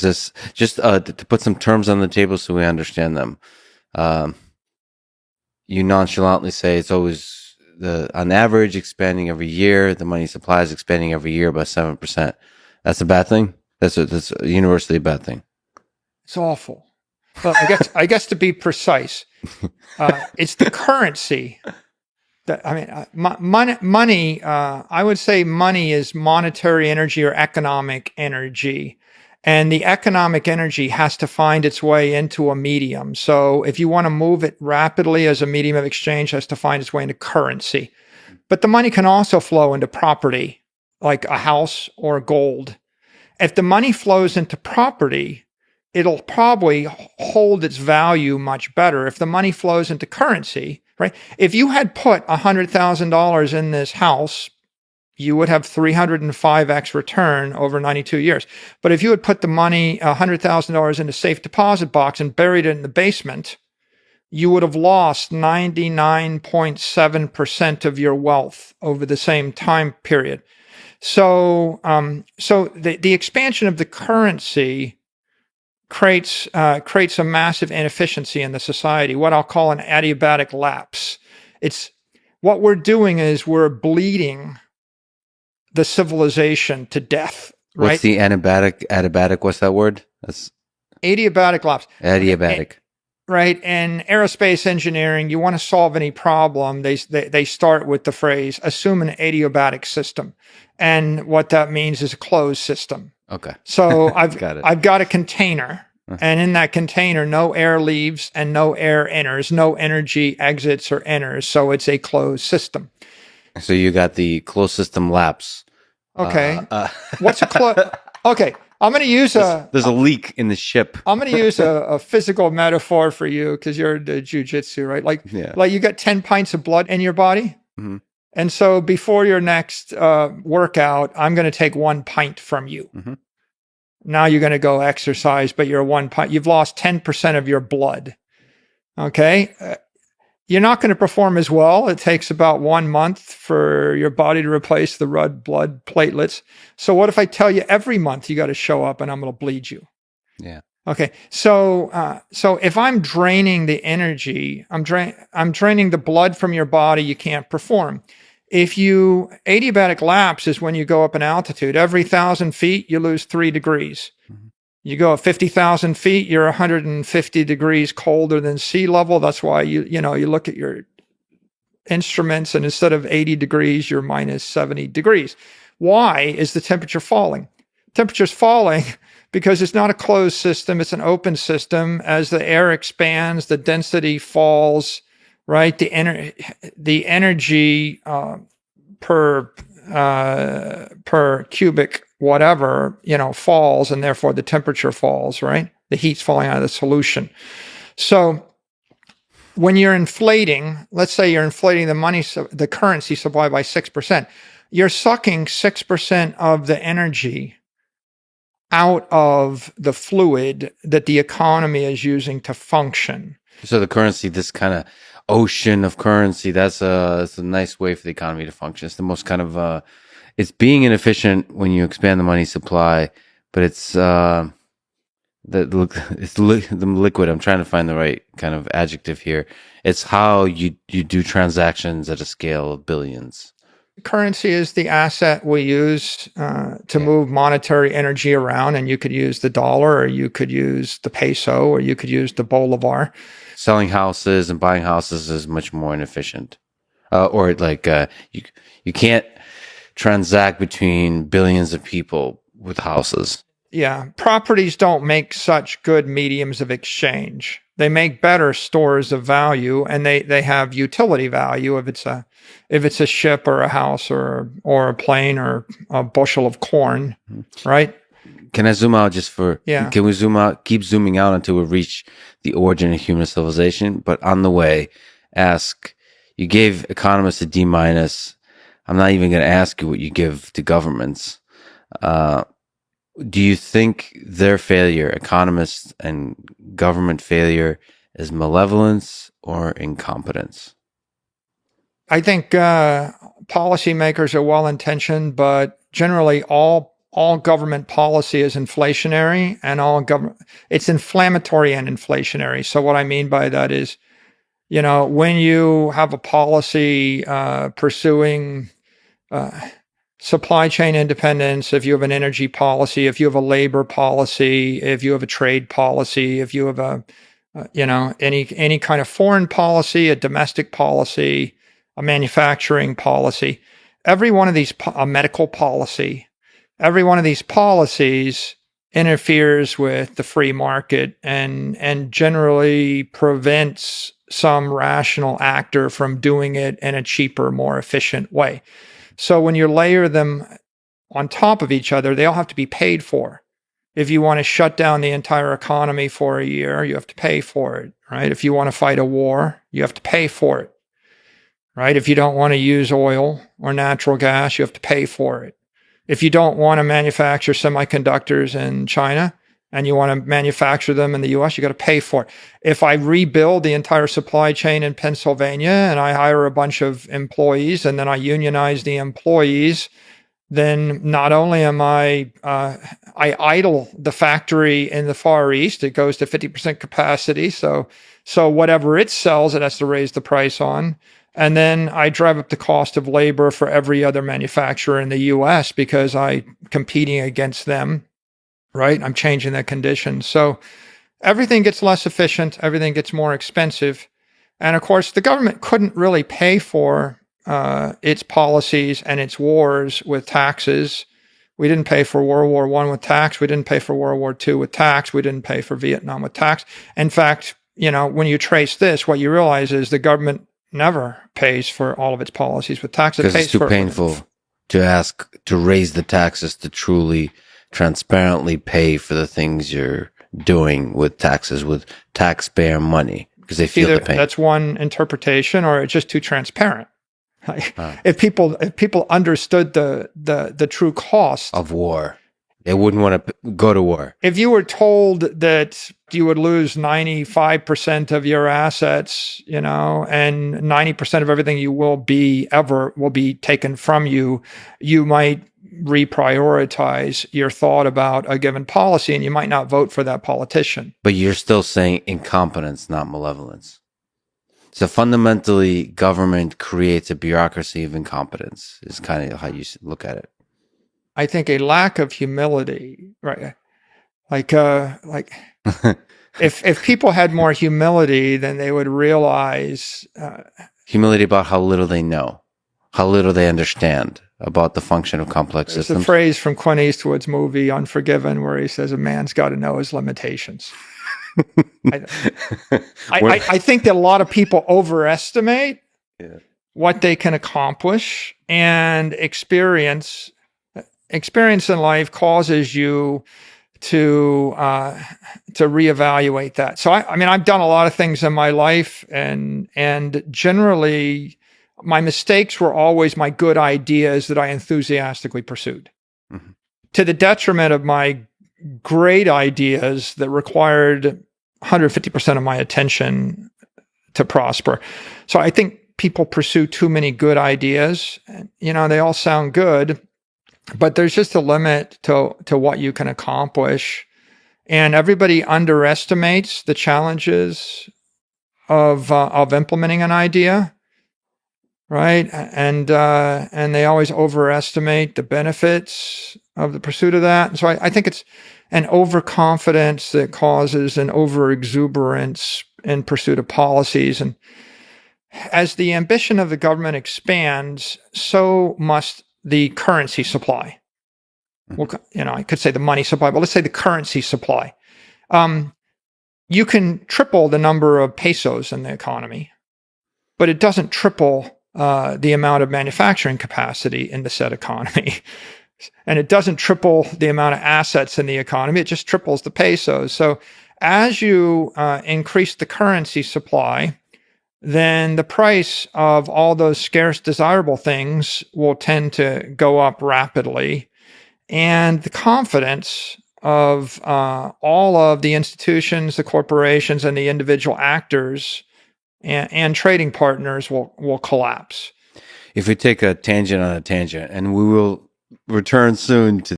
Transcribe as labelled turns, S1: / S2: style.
S1: This just to put some terms on the table so we understand them. Um, you nonchalantly say it's always on average expanding every year. The money supply is expanding every year by 7%. That's a bad thing. That's universally a bad thing.
S2: It's awful. Well, I guess to be precise, it's the currency. Money. I would say money is monetary energy or economic energy, and the economic energy has to find its way into a medium. So, if you want to move it rapidly as a medium of exchange, it has to find its way into currency. But the money can also flow into property, like a house or gold. If the money flows into property, it'll probably hold its value much better. If the money flows into currency, right? If you had put $100,000 in this house, you would have 305x return over 92 years. But if you had put the money, $100,000 in a safe deposit box and buried it in the basement, you would have lost 99.7% of your wealth over the same time period. So the expansion of the currency creates a massive inefficiency in the society, what I'll call an adiabatic lapse. It's what we're doing is we're bleeding the civilization to death. Right?
S1: What's the adiabatic? What's that word? That's
S2: adiabatic lapse.
S1: Adiabatic.
S2: Right. In aerospace engineering, you want to solve any problem, they start with the phrase, assume an adiabatic system. And what that means is a closed system.
S1: Okay.
S2: So I've got a container,
S1: Uh-huh.
S2: and in that container, no air leaves and no air enters, no energy exits or enters. So it's a closed system.
S1: So you got the closed system lapse.
S2: Okay. What's a closed? Okay. I'm going to use
S1: there's a leak in the ship.
S2: I'm going to use a physical metaphor for you because you're the jujitsu, right? Like you got 10 pints of blood in your body.
S1: Mm-hmm.
S2: And so before your next workout, I'm going to take 1 pint from you.
S1: Mm-hmm.
S2: Now you're going to go exercise, but you're 1 pint. You've lost 10% of your blood. Okay. You're not going to perform as well. It takes about 1 month for your body to replace the red blood platelets. So what if I tell you every month you got to show up and I'm going to bleed you?
S1: Yeah.
S2: Okay. So if I'm draining the energy, I'm draining the blood from your body, you can't perform. Adiabatic lapse is when you go up in altitude. Every 1,000 feet, you lose 3 degrees. Mm-hmm. You go at 50,000 feet, you're 150 degrees colder than sea level. That's why you look at your instruments and instead of 80 degrees, you're minus 70 degrees. Why is the temperature falling? Temperature's falling because it's not a closed system, it's an open system. As the air expands, the density falls, right? The energy per cubic whatever, falls, and therefore the temperature falls, right? The heat's falling out of the solution. So when you're inflating, let's say you're inflating the currency supply by 6%, you're sucking 6% of the energy out of the fluid that the economy is using to function.
S1: So the currency, this kind of ocean of currency, that's a nice way for the economy to function. It's the most kind of it's being inefficient when you expand the money supply, but it's the liquid. I'm trying to find the right kind of adjective here. It's how you do transactions at a scale of billions.
S2: Currency is the asset we use to move monetary energy around, and you could use the dollar, or you could use the peso, or you could use the bolivar.
S1: Selling houses and buying houses is much more inefficient, or like you can't transact between billions of people with houses.
S2: Yeah, properties don't make such good mediums of exchange. They make better stores of value, and they have utility value if it's a ship or a house or a plane or a bushel of corn, right?
S1: Can I zoom out just for?
S2: Yeah.
S1: Can we zoom out? Keep zooming out until we reach the origin of human civilization. But on the way, you gave economists a D-. I'm not even going to ask you what you give to governments. Do you think their failure, economists and government failure, is malevolence or incompetence?
S2: I think policymakers are well-intentioned, but generally all all government policy is inflationary, and it's inflammatory and inflationary. So what I mean by that is, when you have a policy pursuing supply chain independence, if you have an energy policy, if you have a labor policy, if you have a trade policy, if you have any kind of foreign policy, a domestic policy, a manufacturing policy, every one of these, a medical policy, every one of these policies interferes with the free market and generally prevents some rational actor from doing it in a cheaper, more efficient way. So when you layer them on top of each other, they all have to be paid for. If you want to shut down the entire economy for a year, you have to pay for it, right? If you want to fight a war, you have to pay for it, right? If you don't want to use oil or natural gas, you have to pay for it. If you don't want to manufacture semiconductors in China and you want to manufacture them in the US, you got to pay for it. If I rebuild the entire supply chain in Pennsylvania and I hire a bunch of employees and then I unionize the employees, then not only am I idle the factory in the Far East, it goes to 50% capacity. So whatever it sells, it has to raise the price on. And then I drive up the cost of labor for every other manufacturer in the US because I'm competing against them, right? I'm changing the conditions. So everything gets less efficient, everything gets more expensive. And of course, the government couldn't really pay for its policies and its wars with taxes. We didn't pay for World War I with tax. We didn't pay for World War II with tax. We didn't pay for Vietnam with tax. In fact, when you trace this, what you realize is the government never pays for all of its policies with tax.
S1: Because it's too painful to ask to raise the taxes to truly, transparently pay for the things you're doing with taxes, with taxpayer money, because they feel the pain.
S2: That's one interpretation, or it's just too transparent. If people understood the true cost
S1: of war, they wouldn't want to go to war.
S2: If you were told that you would lose 95% of your assets, and 90% of everything you will be taken from you, you might reprioritize your thought about a given policy and you might not vote for that politician.
S1: But you're still saying incompetence, not malevolence. So fundamentally, government creates a bureaucracy of incompetence, is kind of how you look at it.
S2: I think a lack of humility, right? Like if people had more humility, then they would realize
S1: humility about how little they know, how little they understand about the function of complex systems.
S2: There's a phrase from Clint Eastwood's movie Unforgiven where he says a man's got to know his limitations. I think that a lot of people overestimate what they can accomplish, and experience in life causes you to reevaluate that. So I've done a lot of things in my life, and generally my mistakes were always my good ideas that I enthusiastically pursued, to the detriment of my great ideas that required 150% of my attention to prosper. So I think people pursue too many good ideas. They all sound good, but there's just a limit to what you can accomplish. And everybody underestimates the challenges of implementing an idea, right? And they always overestimate the benefits of the pursuit of that. And so I think it's an overconfidence that causes an overexuberance in pursuit of policies. And as the ambition of the government expands, so must the currency supply. Well, I could say the money supply, but let's say the currency supply. You can triple the number of pesos in the economy, but it doesn't triple the amount of manufacturing capacity in the said economy. And it doesn't triple the amount of assets in the economy. It just triples the pesos. So as you increase the currency supply, then the price of all those scarce, desirable things will tend to go up rapidly. And the confidence of all of the institutions, the corporations, and the individual actors and trading partners will collapse.
S1: If we take a tangent on a tangent, and we will return soon to